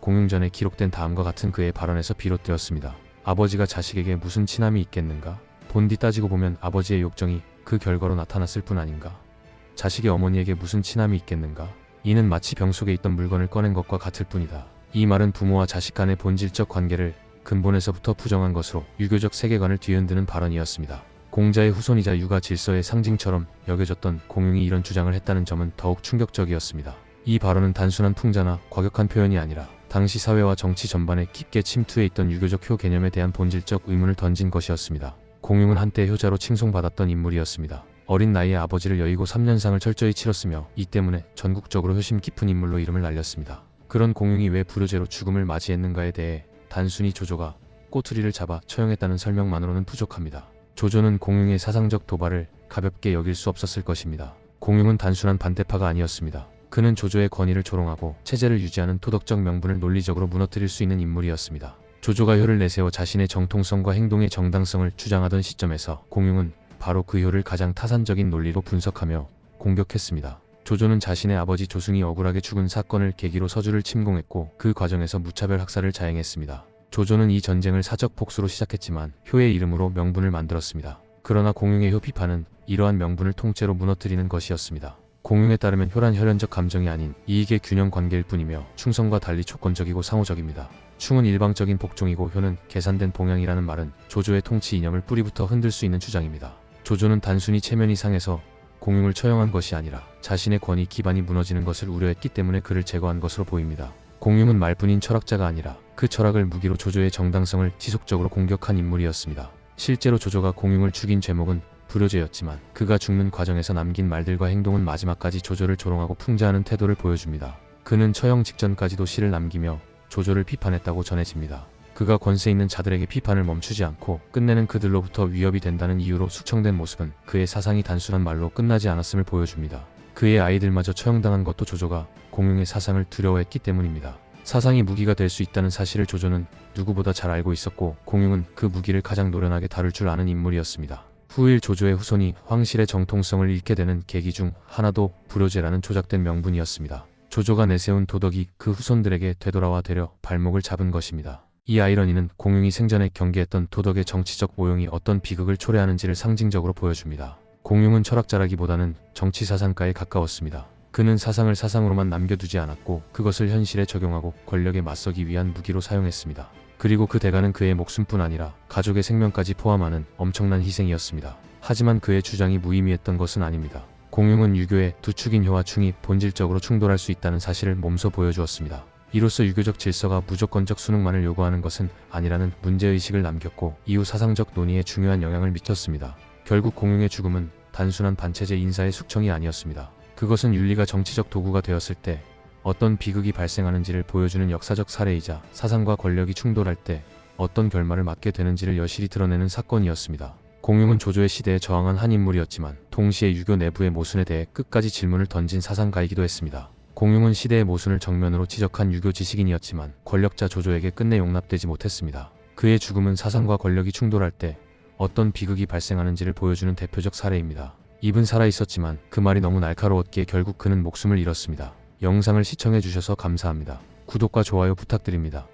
공용전에 기록된 다음과 같은 그의 발언에서 비롯되었습니다. 아버지가 자식에게 무슨 친함이 있겠는가? 본디 따지고 보면 아버지의 욕정이 그 결과로 나타났을 뿐 아닌가? 자식의 어머니에게 무슨 친함이 있겠는가? 이는 마치 병 속에 있던 물건을 꺼낸 것과 같을 뿐이다. 이 말은 부모와 자식 간의 본질적 관계를 근본에서부터 부정한 것으로 유교적 세계관을 뒤흔드는 발언이었습니다. 공자의 후손이자 육아 질서의 상징처럼 여겨졌던 공용이 이런 주장을 했다는 점은 더욱 충격적이었습니다. 이 발언은 단순한 풍자나 과격한 표현이 아니라 당시 사회와 정치 전반에 깊게 침투해 있던 유교적 효 개념에 대한 본질적 의문을 던진 것이었습니다. 공용은 한때 효자로 칭송받았던 인물이었습니다. 어린 나이에 아버지를 여의고 3년상을 철저히 치렀으며 이 때문에 전국적으로 효심 깊은 인물로 이름을 날렸습니다. 그런 공용이 왜 불효죄로 죽음을 맞이했는가에 대해 단순히 조조가 꼬투리를 잡아 처형했다는 설명만으로는 부족합니다. 조조는 공용의 사상적 도발을 가볍게 여길 수 없었을 것입니다. 공용은 단순한 반대파가 아니었습니다. 그는 조조의 권위를 조롱하고 체제를 유지하는 도덕적 명분을 논리적으로 무너뜨릴 수 있는 인물이었습니다. 조조가 효를 내세워 자신의 정통성과 행동의 정당성을 주장하던 시점에서 공용은 바로 그 효를 가장 타산적인 논리로 분석하며 공격했습니다. 조조는 자신의 아버지 조승이 억울하게 죽은 사건을 계기로 서주를 침공했고, 그 과정에서 무차별 학살을 자행했습니다. 조조는 이 전쟁을 사적 복수로 시작했지만 효의 이름으로 명분을 만들었습니다. 그러나 공용의 효 비판은 이러한 명분을 통째로 무너뜨리는 것이었습니다. 공용에 따르면 효란 혈연적 감정이 아닌 이익의 균형 관계일 뿐이며 충성과 달리 조건적이고 상호적입니다. 충은 일방적인 복종이고 효는 계산된 봉양이라는 말은 조조의 통치 이념을 뿌리부터 흔들 수 있는 주장입니다. 조조는 단순히 체면이 상해서 공용을 처형한 것이 아니라 자신의 권위 기반이 무너지는 것을 우려했기 때문에 그를 제거한 것으로 보입니다. 공용은 말뿐인 철학자가 아니라 그 철학을 무기로 조조의 정당성을 지속적으로 공격한 인물이었습니다. 실제로 조조가 공용을 죽인 죄목은 불효죄였지만 그가 죽는 과정에서 남긴 말들과 행동은 마지막까지 조조를 조롱하고 풍자하는 태도를 보여줍니다. 그는 처형 직전까지도 시를 남기며 조조를 비판했다고 전해집니다. 그가 권세 있는 자들에게 비판을 멈추지 않고 끝내는 그들로부터 위협이 된다는 이유로 숙청된 모습은 그의 사상이 단순한 말로 끝나지 않았음을 보여줍니다. 그의 아이들마저 처형당한 것도 조조가 공용의 사상을 두려워했기 때문입니다. 사상이 무기가 될 수 있다는 사실을 조조는 누구보다 잘 알고 있었고 공용은 그 무기를 가장 노련하게 다룰 줄 아는 인물이었습니다. 후일 조조의 후손이 황실의 정통성을 잃게 되는 계기 중 하나도 불효죄라는 조작된 명분이었습니다. 조조가 내세운 도덕이 그 후손들에게 되돌아와 되려 발목을 잡은 것입니다. 이 아이러니는 공용이 생전에 경계했던 도덕의 정치적 모형이 어떤 비극을 초래하는지를 상징적으로 보여줍니다. 공용은 철학자라기보다는 정치사상가에 가까웠습니다. 그는 사상을 사상으로만 남겨두지 않았고 그것을 현실에 적용하고 권력에 맞서기 위한 무기로 사용했습니다. 그리고 그 대가는 그의 목숨뿐 아니라 가족의 생명까지 포함하는 엄청난 희생이었습니다. 하지만 그의 주장이 무의미했던 것은 아닙니다. 공용은 유교의 두 축인 효와 충이 본질적으로 충돌할 수 있다는 사실을 몸소 보여주었습니다. 이로써 유교적 질서가 무조건적 순응만을 요구하는 것은 아니라는 문제의식을 남겼고 이후 사상적 논의에 중요한 영향을 미쳤습니다. 결국 공용의 죽음은 단순한 반체제 인사의 숙청이 아니었습니다. 그것은 윤리가 정치적 도구가 되었을 때 어떤 비극이 발생하는지를 보여주는 역사적 사례이자 사상과 권력이 충돌할 때 어떤 결말을 맞게 되는지를 여실히 드러내는 사건이었습니다. 공용은 조조의 시대에 저항한 한 인물이었지만 동시에 유교 내부의 모순에 대해 끝까지 질문을 던진 사상가이기도 했습니다. 공용은 시대의 모순을 정면으로 지적한 유교 지식인이었지만 권력자 조조에게 끝내 용납되지 못했습니다. 그의 죽음은 사상과 권력이 충돌할 때 어떤 비극이 발생하는지를 보여주는 대표적 사례입니다. 입은 살아있었지만 그 말이 너무 날카로웠기에 결국 그는 목숨을 잃었습니다. 영상을 시청해주셔서 감사합니다. 구독과 좋아요 부탁드립니다.